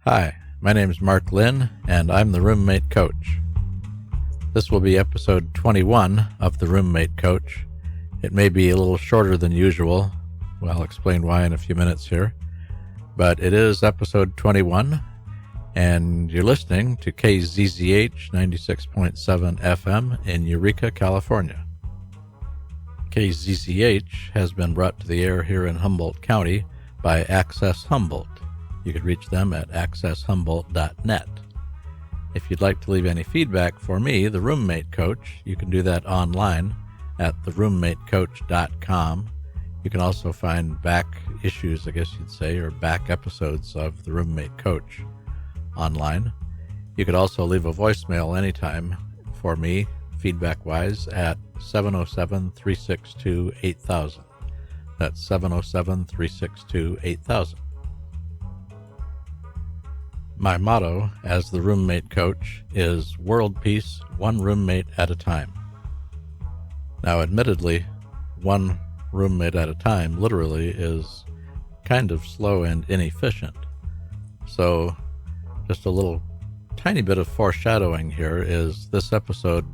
Hi, my name is Mark Lynn, and I'm the Roommate Coach. This will be episode 21 of the Roommate Coach. It may be a little shorter than usual. Well, I'll explain why in a few minutes here. But it is episode 21, and you're listening to KZZH 96.7 FM in Eureka, California. KZZH has been brought to the air here in Humboldt County by Access Humboldt. You could reach them at accesshumboldt.net. If you'd like to leave any feedback for me, the Roommate Coach, you can do that online at theroommatecoach.com. You can also find back issues, I guess you'd say, or back episodes of the Roommate Coach online. You could also leave a voicemail anytime for me, feedback-wise, at 707-362-8000. That's 707-362-8000. My motto as the Roommate Coach is world peace, one roommate at a time. Now, admittedly, one roommate at a time literally is kind of slow and inefficient. So, just a little tiny bit of foreshadowing here is this episode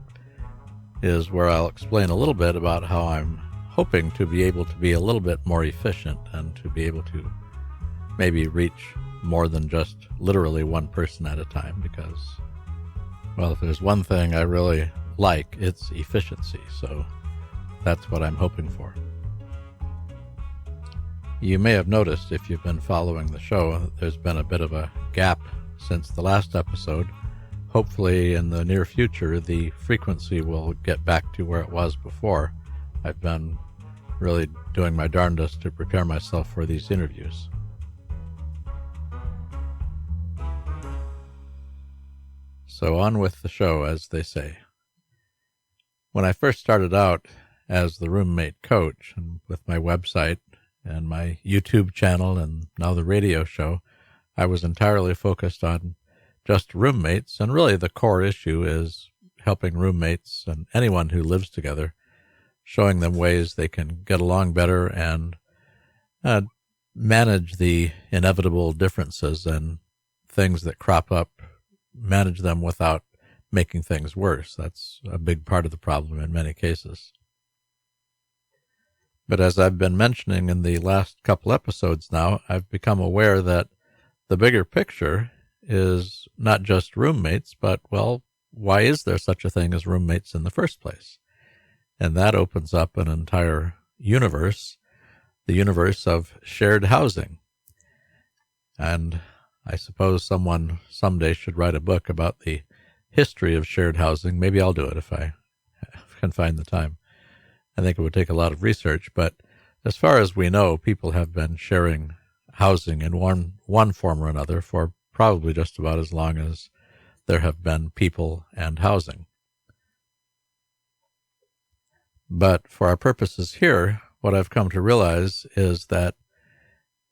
is where I'll explain a little bit about how I'm hoping to be able to be a little bit more efficient and to be able to maybe reach more than just literally one person at a time, because, well, if there's one thing I really like, it's efficiency. So that's what I'm hoping for. You may have noticed, if you've been following the show, there's been a bit of a gap since the last episode. Hopefully in the near future, the frequency will get back to where it was before. I've been really doing my darndest to prepare myself for these interviews. So on with the show, as they say. When I first started out as the Roommate Coach, and with my website and my YouTube channel and now the radio show, I was entirely focused on just roommates, and really the core issue is helping roommates and anyone who lives together, showing them ways they can get along better and manage the inevitable differences and things that crop up, manage them without making things worse. That's a big part of the problem in many cases. But as I've been mentioning in the last couple episodes now, I've become aware that the bigger picture is not just roommates, but, well, why is there such a thing as roommates in the first place? And that opens up an entire universe, the universe of shared housing. And I suppose someone someday should write a book about the history of shared housing. Maybe I'll do it if I can find the time. I think it would take a lot of research, but as far as we know, people have been sharing housing in one form or another for probably just about as long as there have been people and housing. But for our purposes here, what I've come to realize is that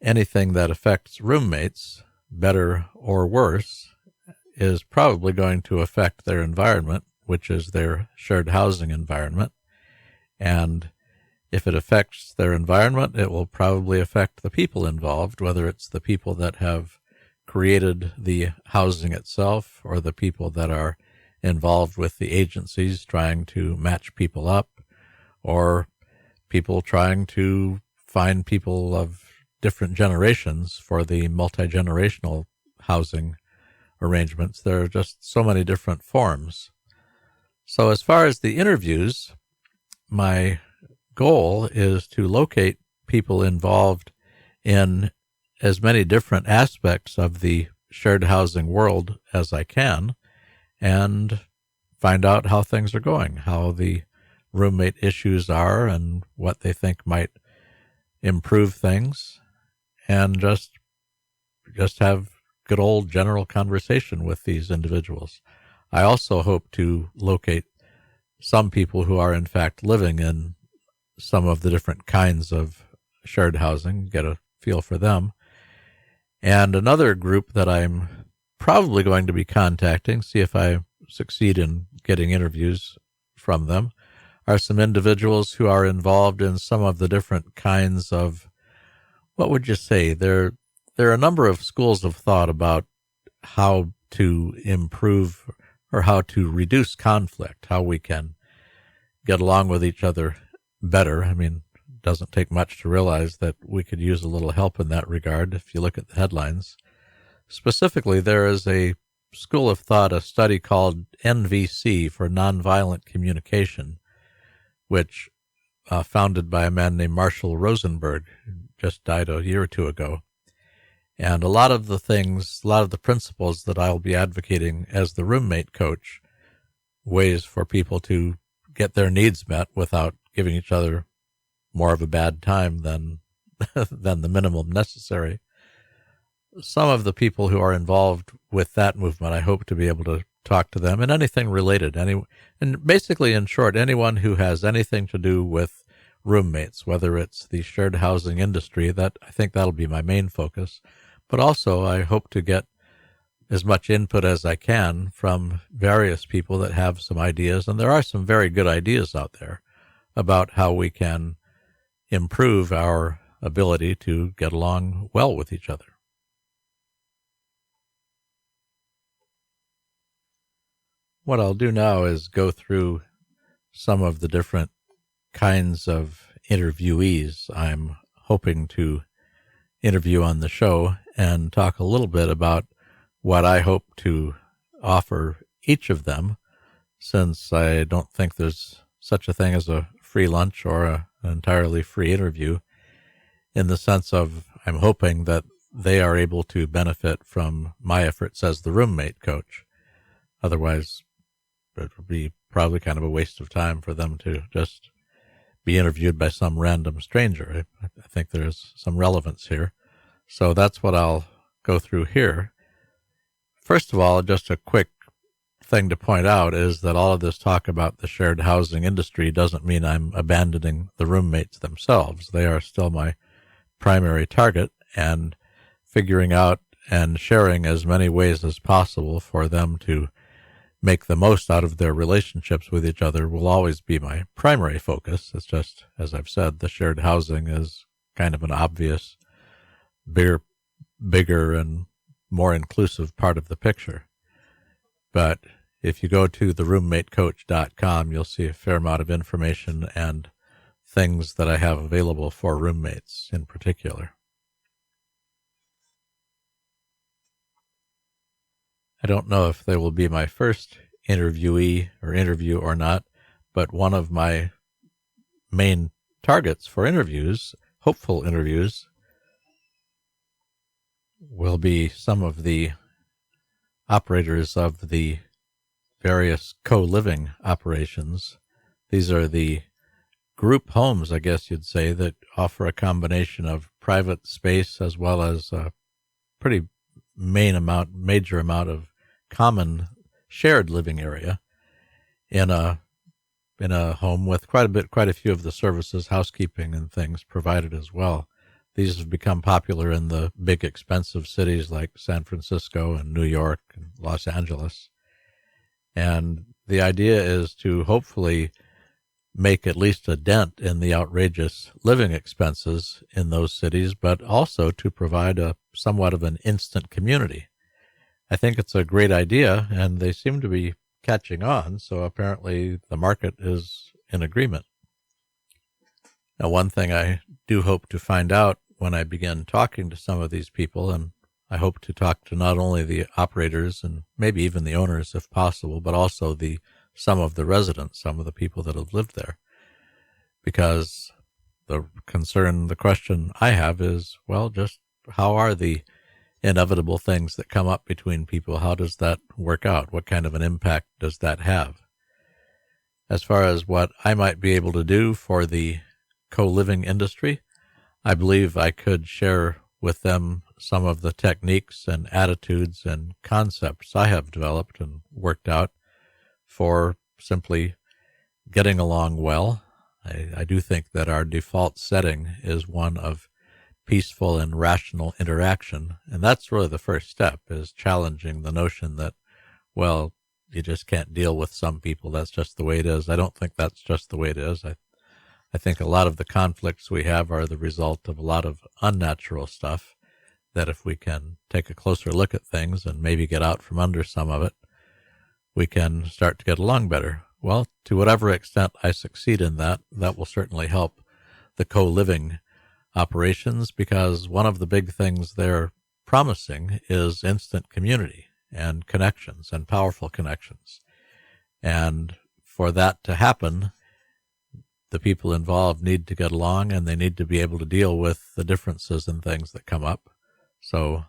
anything that affects roommates, better or worse, is probably going to affect their environment, which is their shared housing environment. And if it affects their environment, it will probably affect the people involved, whether it's the people that have created the housing itself or the people that are involved with the agencies trying to match people up, or people trying to find people of different generations for the multi-generational housing arrangements. There are just so many different forms. So as far as the interviews, my goal is to locate people involved in as many different aspects of the shared housing world as I can and find out how things are going, how the roommate issues are and what they think might improve things, and just have good old general conversation with these individuals. I also hope to locate some people who are in fact living in some of the different kinds of shared housing, get a feel for them. And another group that I'm probably going to be contacting, see if I succeed in getting interviews from them, are some individuals who are involved in some of the different kinds of, what would you say, there are a number of schools of thought about how to improve or how to reduce conflict, how we can get along with each other better. I mean, it doesn't take much to realize that we could use a little help in that regard if you look at the headlines. Specifically, there is a school of thought, a study called NVC for Nonviolent Communication, which founded by a man named Marshall Rosenberg, who just died a year or two ago. And a lot of the principles that I'll be advocating as the roommate coach, ways for people to get their needs met without giving each other more of a bad time than the minimum necessary. Some of the people who are involved with that movement, I hope to be able to talk to them and anything related. And basically, in short, anyone who has anything to do with roommates, whether it's the shared housing industry, that I think that'll be my main focus. But also, I hope to get as much input as I can from various people that have some ideas. And there are some very good ideas out there about how we can improve our ability to get along well with each other. What I'll do now is go through some of the different kinds of interviewees I'm hoping to interview on the show and talk a little bit about what I hope to offer each of them, since I don't think there's such a thing as a free lunch or an entirely free interview, in the sense of I'm hoping that they are able to benefit from my efforts as the roommate coach. Otherwise, it would be probably kind of a waste of time for them to just be interviewed by some random stranger. I think there's some relevance here. So that's what I'll go through here. First of all, just a quick thing to point out is that all of this talk about the shared housing industry doesn't mean I'm abandoning the roommates themselves. They are still my primary target, and figuring out and sharing as many ways as possible for them to make the most out of their relationships with each other will always be my primary focus. It's just, as I've said, the shared housing is kind of an obvious, bigger and more inclusive part of the picture. But if you go to theroommatecoach.com, you'll see a fair amount of information and things that I have available for roommates in particular. I don't know if they will be my first interview or not, but one of my main targets for interviews, hopeful interviews, will be some of the operators of the various co-living operations. These are the group homes, I guess you'd say, that offer a combination of private space as well as a pretty major amount of common shared living area in a home with quite a few of the services, housekeeping and things provided as well. These have become popular in the big expensive cities like San Francisco and New York and Los Angeles. And the idea is to hopefully make at least a dent in the outrageous living expenses in those cities, but also to provide somewhat of an instant community. I think it's a great idea, and they seem to be catching on, so apparently the market is in agreement. Now, one thing I do hope to find out when I begin talking to some of these people, and I hope to talk to not only the operators and maybe even the owners if possible, but also some of the residents, some of the people that have lived there. Because the question I have is, well, just how are the inevitable things that come up between people? How does that work out? What kind of an impact does that have? As far as what I might be able to do for the co-living industry, I believe I could share with them some of the techniques and attitudes and concepts I have developed and worked out for simply getting along well. I do think that our default setting is one of peaceful and rational interaction, and that's really the first step, is challenging the notion that, well, you just can't deal with some people. That's just the way it is. I don't think that's just the way it is. I think a lot of the conflicts we have are the result of a lot of unnatural stuff that if we can take a closer look at things and maybe get out from under some of it, we can start to get along better. Well, to whatever extent I succeed in that, that will certainly help the co-living operations, because one of the big things they're promising is instant community and connections and powerful connections. And for that to happen, the people involved need to get along, and they need to be able to deal with the differences and things that come up. So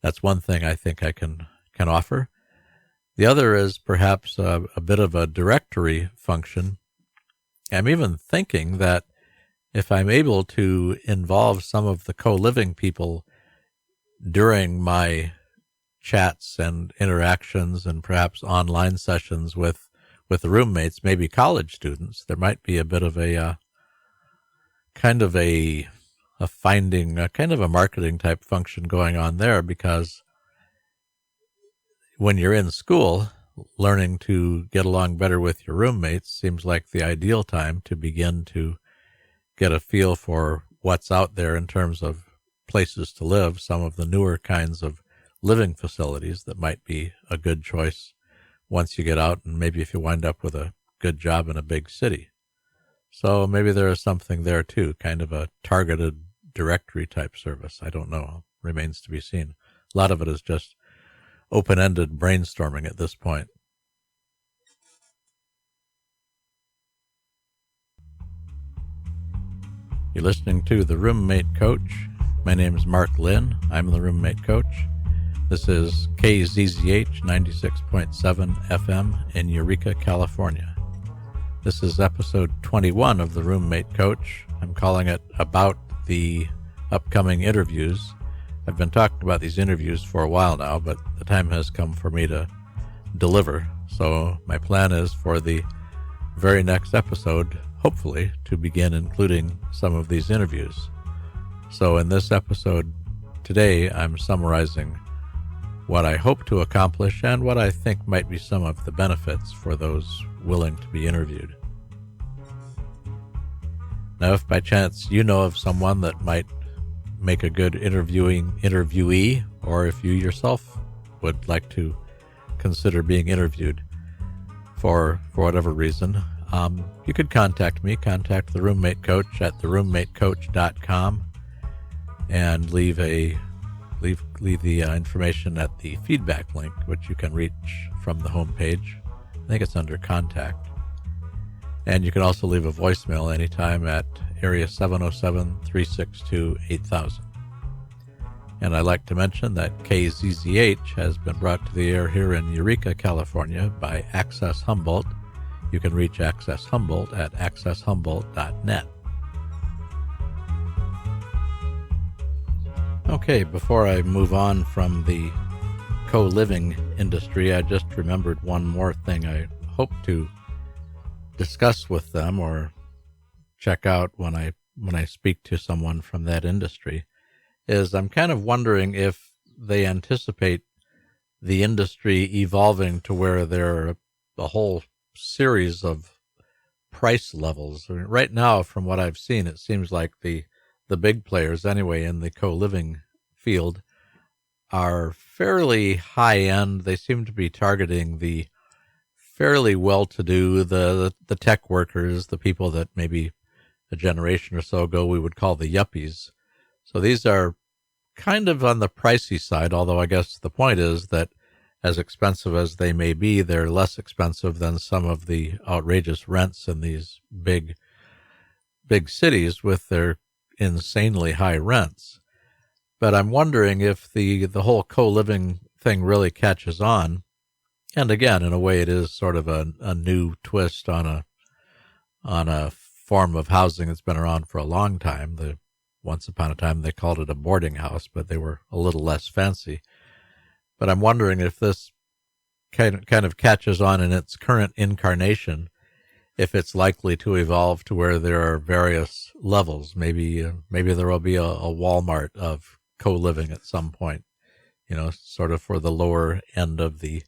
that's one thing I think I can offer. The other is perhaps a bit of a directory function. I'm even thinking that if I'm able to involve some of the co-living people during my chats and interactions and perhaps online sessions with the roommates, maybe college students, there might be a bit of a kind of a finding, a kind of a marketing type function going on there, because when you're in school, learning to get along better with your roommates seems like the ideal time to begin to get a feel for what's out there in terms of places to live, some of the newer kinds of living facilities that might be a good choice once you get out, and maybe if you wind up with a good job in a big city. So maybe there is something there too, kind of a targeted directory type service. I don't know. Remains to be seen. A lot of it is just open-ended brainstorming at this point. You're listening to The Roommate Coach. My name is Mark Lynn. I'm the Roommate Coach. This is KZZH 96.7 FM in Eureka, California. This is episode 21 of The Roommate Coach. I'm calling it About the Upcoming Interviews. I've been talking about these interviews for a while now, but the time has come for me to deliver. So my plan is for the very next episode, hopefully, to begin including some of these interviews. So in this episode today, I'm summarizing what I hope to accomplish and what I think might be some of the benefits for those willing to be interviewed. Now, if by chance you know of someone that might make a good interviewee, or if you yourself would like to consider being interviewed for whatever reason, you could contact me. Contact the Roommate Coach at theroommatecoach.com and leave the information at the feedback link, which you can reach from the homepage. I think it's under contact. And you can also leave a voicemail anytime at area 707-362-8000. And I'd like to mention that KZZH has been brought to the air here in Eureka, California by Access Humboldt. You can reach Access Humboldt at accesshumboldt.net. Okay, before I move on from the co-living industry, I just remembered one more thing I hope to discuss with them or check out when I speak to someone from that industry, is I'm kind of wondering if they anticipate the industry evolving to where there are a whole series of price levels. I mean, right now, from what I've seen, it seems like the big players, anyway, in the co-living field are fairly high-end. They seem to be targeting the fairly well-to-do, the tech workers, the people that maybe a generation or so ago we would call the yuppies. So these are kind of on the pricey side, although I guess the point is that as expensive as they may be, they're less expensive than some of the outrageous rents in these big cities with their insanely high rents. But I'm wondering if the whole co-living thing really catches on. And again, in a way, it is sort of a new twist on a form of housing that's been around for a long time. Once upon a time, they called it a boarding house, but they were a little less fancy. But I'm wondering if this kind of catches on in its current incarnation, if it's likely to evolve to where there are various levels. Maybe there will be a Walmart of co-living at some point, sort of for the lower end of the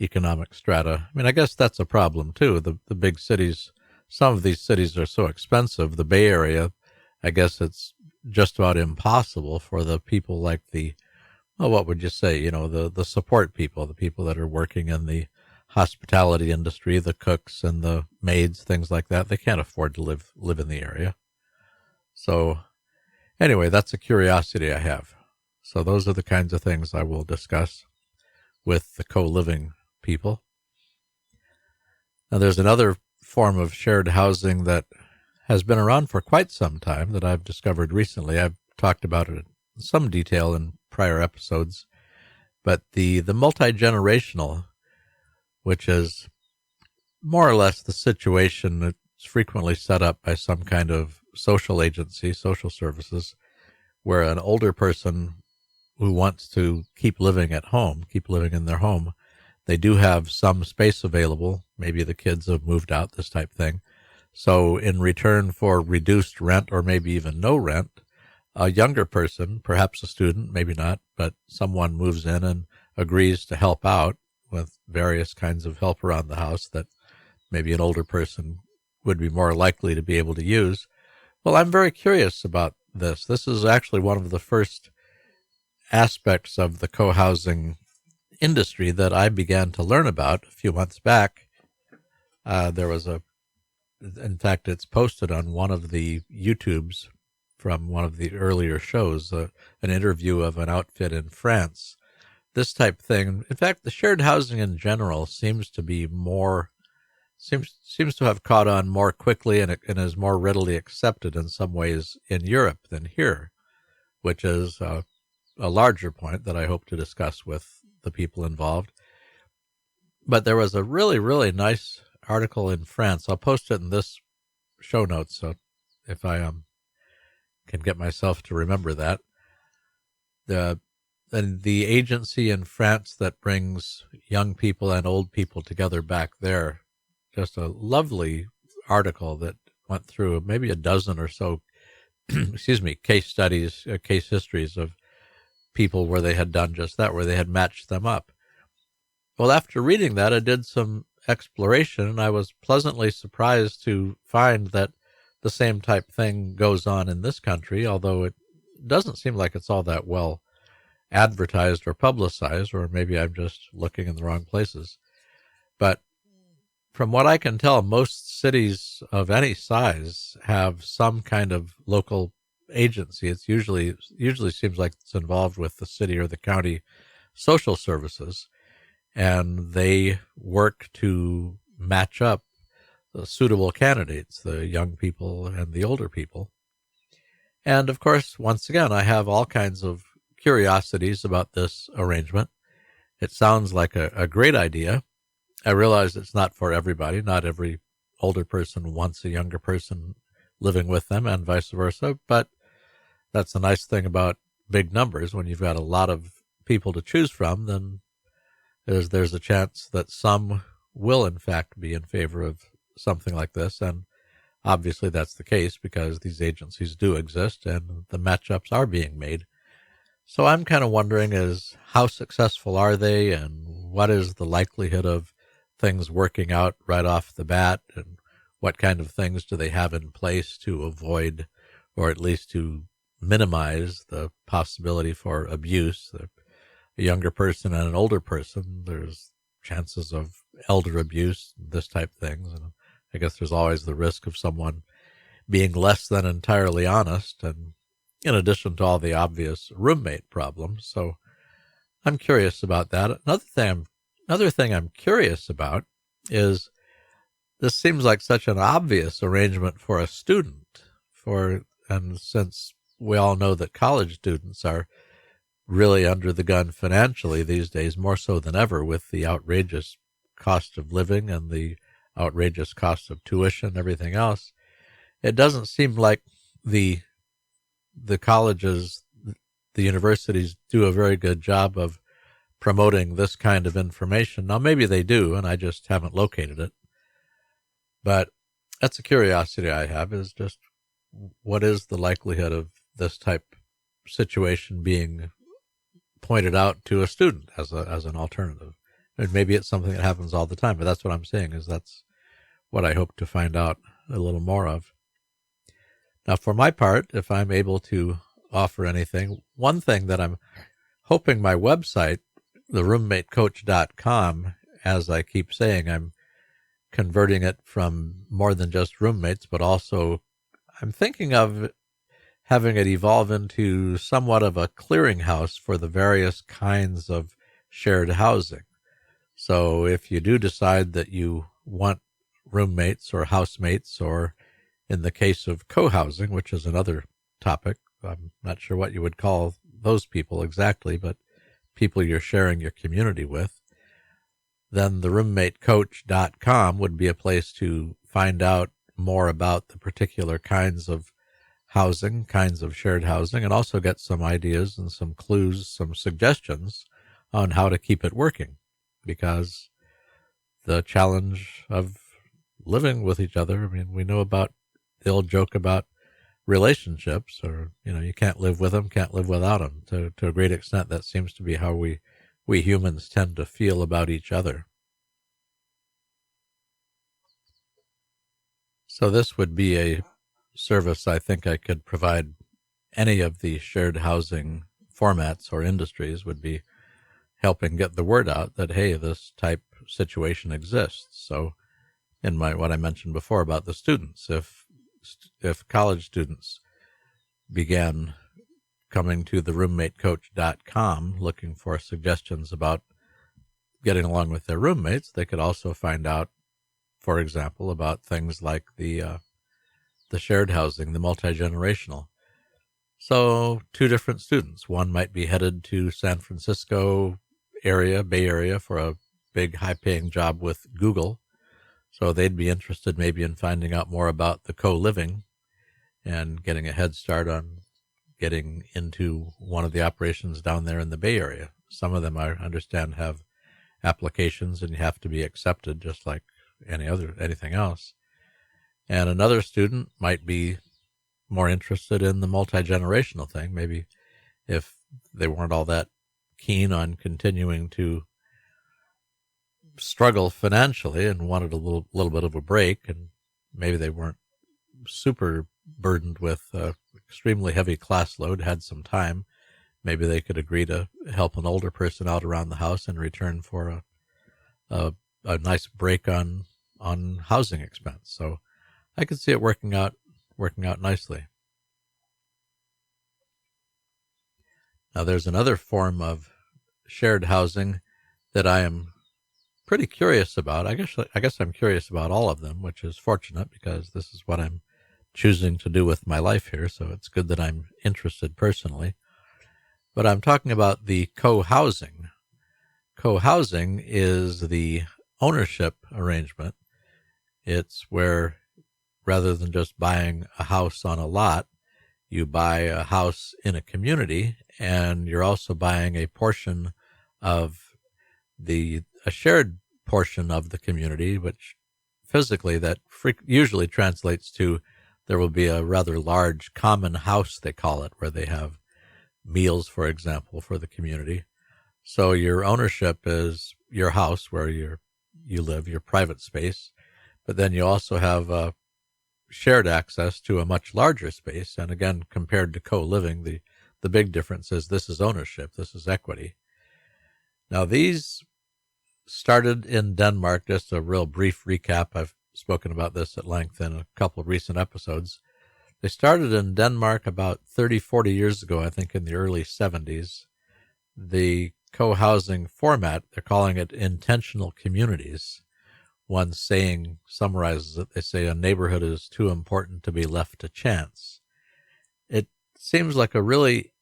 economic strata. I mean, I guess that's a problem too. The big cities, some of these cities are so expensive. The Bay Area, I guess it's just about impossible for the people like what would you say, the support people, the people that are working in the hospitality industry, the cooks and the maids, things like that. They can't afford to live in the area. So anyway, that's a curiosity I have. So those are the kinds of things I will discuss with the co-living people. Now, there's another form of shared housing that has been around for quite some time that I've discovered recently. I've talked about it in some detail in prior episodes, but the multi-generational, which is more or less the situation that's frequently set up by some kind of social agency, social services, where an older person who wants to keep living at home, keep living in their home, they do have some space available. Maybe the kids have moved out, this type of thing. So in return for reduced rent or maybe even no rent, a younger person, perhaps a student, maybe not, but someone moves in and agrees to help out with various kinds of help around the house that maybe an older person would be more likely to be able to use. Well, I'm very curious about this. This is actually one of the first aspects of the co-housing industry that I began to learn about a few months back. In fact, it's posted on one of the YouTubes from one of the earlier shows, an interview of an outfit in France. This type of thing. In fact, the shared housing in general seems to be seems to have caught on more quickly and is more readily accepted in some ways in Europe than here, which is a larger point that I hope to discuss with the people involved. But there was a really, really nice article in France. I'll post it in this show notes, so if I can get myself to remember that. The agency in France that brings young people and old people together back there, just a lovely article that went through maybe a dozen or so case studies, case histories of people where they had done just that, where they had matched them up. Well, after reading that, I did some exploration, and I was pleasantly surprised to find that the same type thing goes on in this country, although it doesn't seem like it's all that well advertised or publicized, or maybe I'm just looking in the wrong places. But from what I can tell, most cities of any size have some kind of local agency. It's usually seems like it's involved with the city or the county social services, and they work to match up the suitable candidates, the young people and the older people. And of course, once again, I have all kinds of curiosities about this arrangement. It sounds like a great idea. I realize it's not for everybody. Not every older person wants a younger person living with them and vice versa, but that's the nice thing about big numbers. When you've got a lot of people to choose from, then there's a chance that some will in fact be in favor of something like this. And obviously that's the case because these agencies do exist and the matchups are being made. So I'm kind of wondering is how successful are they, and what is the likelihood of things working out right off the bat, and what kind of things do they have in place to avoid or at least to minimize the possibility for abuse. A younger person and an older person, there's chances of elder abuse, this type of things. And I guess there's always the risk of someone being less than entirely honest, and in addition to all the obvious roommate problems. So I'm curious about that. Another thing I'm curious about is this seems like such an obvious arrangement for a student, and since we all know that college students are really under the gun financially these days, more so than ever, with the outrageous cost of living and the outrageous cost of tuition and everything else, it doesn't seem like the colleges, the universities do a very good job of promoting this kind of information. Now, maybe they do, and I just haven't located it. But that's a curiosity I have, is just what is the likelihood of this type situation being pointed out to a student as an alternative? And maybe it's something that happens all the time, but that's what I'm saying, is that's what I hope to find out a little more of. Now, for my part, if I'm able to offer anything, one thing that I'm hoping my website, theroommatecoach.com, as I keep saying, I'm converting it from more than just roommates, but also I'm thinking of having it evolve into somewhat of a clearinghouse for the various kinds of shared housing. So if you do decide that you want roommates or housemates, or in the case of co-housing, which is another topic, I'm not sure what you would call those people exactly, but people you're sharing your community with, then the roommatecoach.com would be a place to find out more about the particular kinds of housing, kinds of shared housing, and also get some ideas and some clues, some suggestions on how to keep it working. Because the challenge of living with each other, I mean, we know about the old joke about relationships, or, you can't live with them, can't live without them. To a great extent, that seems to be how we humans tend to feel about each other. So this would be a service I think I could provide any of the shared housing formats or industries, would be helping get the word out that, hey, this type situation exists. So in what I mentioned before about the students, if college students began coming to the roommatecoach.com looking for suggestions about getting along with their roommates, they could also find out, for example, about things like the shared housing, the multi-generational. So 2 different students, one might be headed to San Francisco area, Bay Area, for a big high-paying job with Google. So they'd be interested maybe in finding out more about the co-living and getting a head start on getting into one of the operations down there in the Bay Area. Some of them, I understand, have applications and you have to be accepted just like anything else. And another student might be more interested in the multi-generational thing. Maybe if they weren't all that keen on continuing to struggle financially and wanted a little bit of a break, and maybe they weren't super burdened with extremely heavy class load, had some time, maybe they could agree to help an older person out around the house in return for a nice break on housing expense. So I could see it working out nicely. Now there's another form of shared housing that I am pretty curious about. I guess I'm curious about all of them, which is fortunate because this is what I'm choosing to do with my life here, so it's good that I'm interested personally. But I'm talking about the co-housing. Co-housing is the ownership arrangement. It's where, rather than just buying a house on a lot, you buy a house in a community, and you're also buying a portion of a shared portion of the community, which physically that usually translates to there will be a rather large common house, they call it, where they have meals, for example, for the community. So your ownership is your house where you live, your private space, but then you also have shared access to a much larger space. And again, compared to co-living, the big difference is this is ownership, this is equity. Now these started in Denmark. Just a real brief recap. I've spoken about this at length in a couple of recent episodes. They started in Denmark about 30, 40 years ago, I think in the early 70s. The co-housing format, they're calling it intentional communities. One saying summarizes it. They say a neighborhood is too important to be left to chance. It seems like a really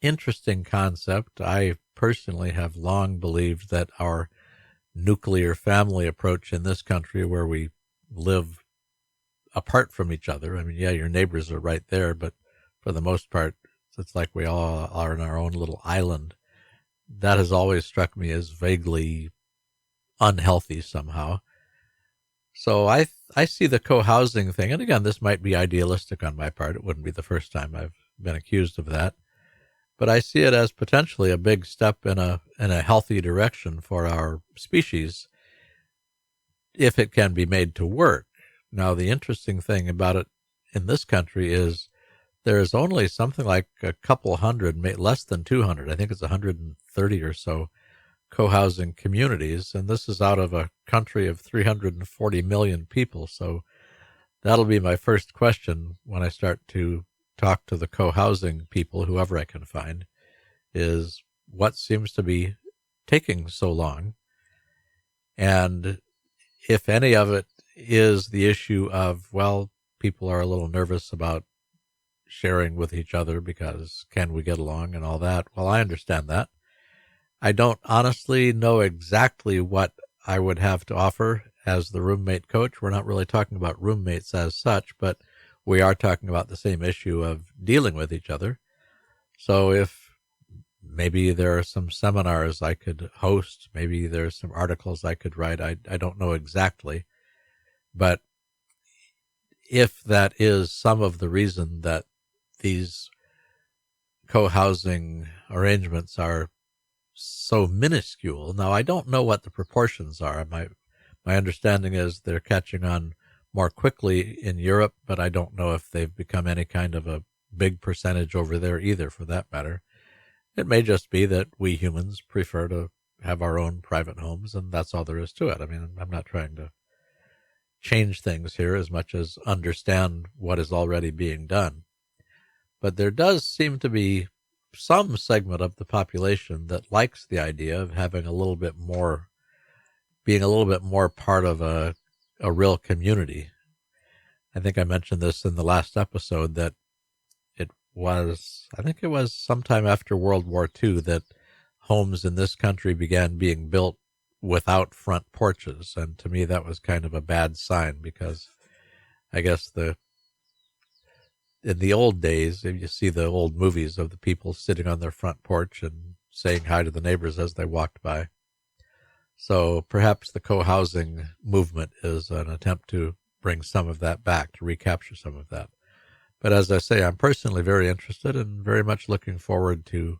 interesting concept. I personally have long believed that our nuclear family approach in this country, where we live apart from each other, I mean, yeah, your neighbors are right there, but for the most part, it's like we all are in our own little island. That has always struck me as vaguely unhealthy somehow. So I see the co-housing thing, and again, this might be idealistic on my part. It wouldn't be the first time I've been accused of that. But I see it as potentially a big step in a healthy direction for our species, if it can be made to work. Now, the interesting thing about it in this country is there's only something like a couple hundred, less than 200. I think it's 130 or so co-housing communities, and this is out of a country of 340 million people. So that'll be my first question when I start to talk to the co-housing people, whoever I can find, is what seems to be taking so long, and if any of it is the issue of, well, people are a little nervous about sharing with each other because can we get along and all that. Well, I understand that. I don't honestly know exactly what I would have to offer as the roommate coach. We're not really talking about roommates as such, but we are talking about the same issue of dealing with each other. So if maybe there are some seminars I could host, maybe there's some articles I could write, I don't know exactly. But if that is some of the reason that these co-housing arrangements are so minuscule. Now, I don't know what the proportions are. My understanding is they're catching on more quickly in Europe, but I don't know if they've become any kind of a big percentage over there either, for that matter. It may just be that we humans prefer to have our own private homes, and that's all there is to it. I mean, I'm not trying to change things here as much as understand what is already being done. But there does seem to be some segment of the population that likes the idea of having a little bit more, being a little bit more part of a real community. I think I mentioned this in the last episode that I think it was sometime after World War II that homes in this country began being built without front porches. And to me, that was kind of a bad sign because I guess in the old days, if you see the old movies of the people sitting on their front porch and saying hi to the neighbors as they walked by. So perhaps the co-housing movement is an attempt to bring some of that back, to recapture some of that. But as I say, I'm personally very interested and very much looking forward to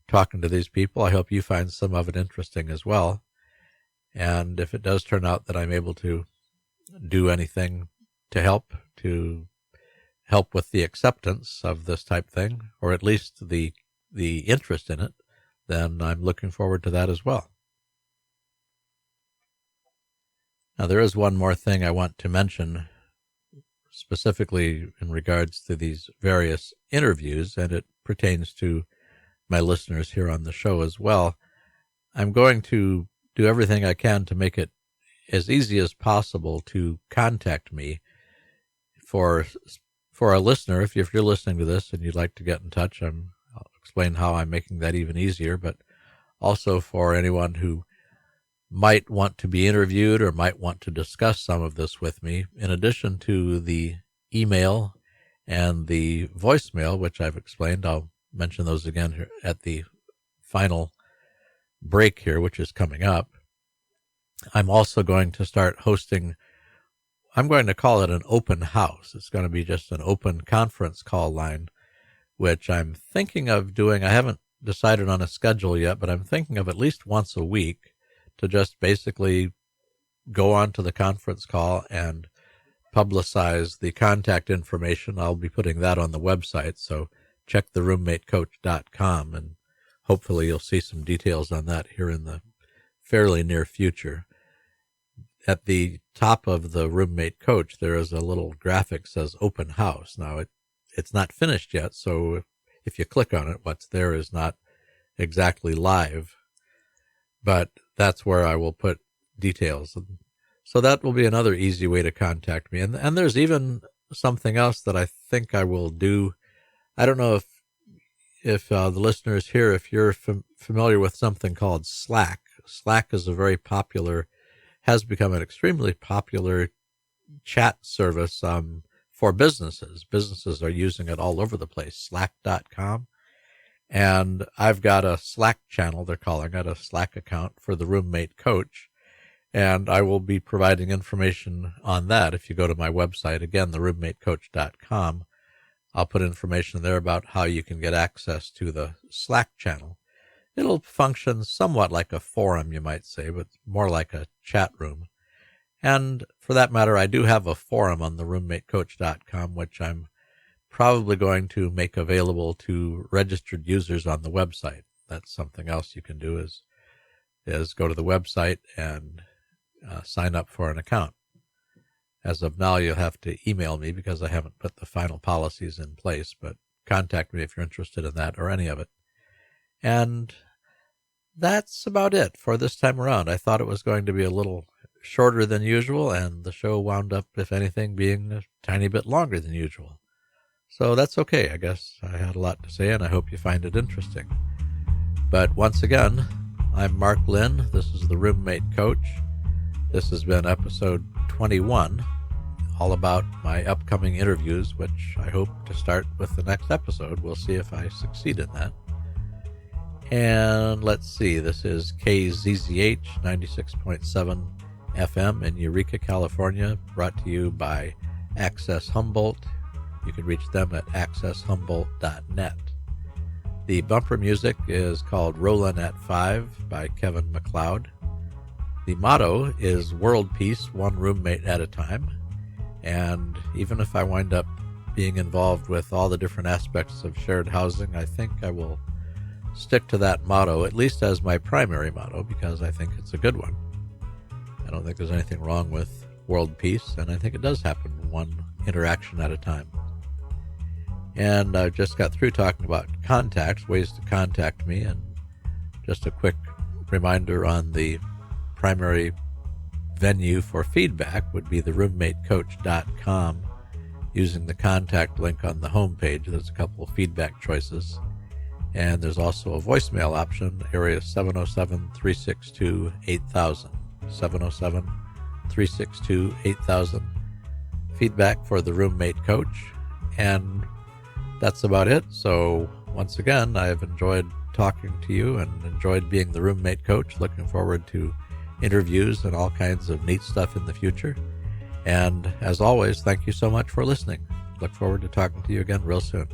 talking to these people. I hope you find some of it interesting as well. And if it does turn out that I'm able to do anything to help with the acceptance of this type thing, or at least the interest in it, then I'm looking forward to that as well. Now, there is one more thing I want to mention, specifically in regards to these various interviews, and it pertains to my listeners here on the show as well. I'm going to do everything I can to make it as easy as possible to contact me. For a listener, if you're listening to this and you'd like to get in touch, I'll explain how I'm making that even easier, but also for anyone who might want to be interviewed or might want to discuss some of this with me, in addition to the email and the voicemail, which I've explained. I'll mention those again here at the final break here, which is coming up. I'm also going to start hosting, I'm going to call it an open house. It's going to be just an open conference call line, which I'm thinking of doing. I haven't decided on a schedule yet, but I'm thinking of at least once a week to just basically go on to the conference call and publicize the contact information. I'll be putting that on the website, so check theroommatecoach.com, and hopefully you'll see some details on that here in the fairly near future. At the top of the Roommate Coach, there is a little graphic that says open house. Now, it's not finished yet, so if you click on it, what's there is not exactly live, but that's where I will put details. And so that will be another easy way to contact me. And there's even something else that I think I will do. I don't know if the listeners here, if you're familiar with something called Slack. Slack is has become an extremely popular chat service for businesses. Businesses are using it all over the place, slack.com. And I've got a Slack channel, they're calling it, a Slack account for the Roommate Coach. And I will be providing information on that. If you go to my website, again, theroommatecoach.com, I'll put information there about how you can get access to the Slack channel. It'll function somewhat like a forum, you might say, but more like a chat room. And for that matter, I do have a forum on the roommatecoach.com, which I'm probably going to make available to registered users on the website. That's something else you can do is go to the website and sign up for an account. As of now, you'll have to email me because I haven't put the final policies in place, but contact me if you're interested in that or any of it. And that's about it for this time around. I thought it was going to be a little shorter than usual, and the show wound up, if anything, being a tiny bit longer than usual. So that's okay. I guess I had a lot to say, and I hope you find it interesting. But once again, I'm Mark Lynn. This is the Roommate Coach. This has been episode 21, all about my upcoming interviews, which I hope to start with the next episode. We'll see if I succeed in that. And let's see, this is KZZH 96.7 FM in Eureka, California, brought to you by Access Humboldt. You can reach them at accesshumboldt.net. The bumper music is called Rollin' at 5 by Kevin MacLeod. The motto is World Peace, one roommate at a time. And even if I wind up being involved with all the different aspects of shared housing, I think I will stick to that motto, at least as my primary motto, because I think it's a good one. I don't think there's anything wrong with world peace, and I think it does happen one interaction at a time. And I just got through talking about contacts, ways to contact me, and just a quick reminder on the primary venue for feedback would be the roommatecoach.com. Using the contact link on the homepage, there's a couple of feedback choices. And there's also a voicemail option, area 707-362-8000. 707-362-8000. Feedback for the Roommate Coach. And that's about it. So once again, I've enjoyed talking to you and enjoyed being the Roommate Coach. Looking forward to interviews and all kinds of neat stuff in the future. And as always, thank you so much for listening. Look forward to talking to you again real soon.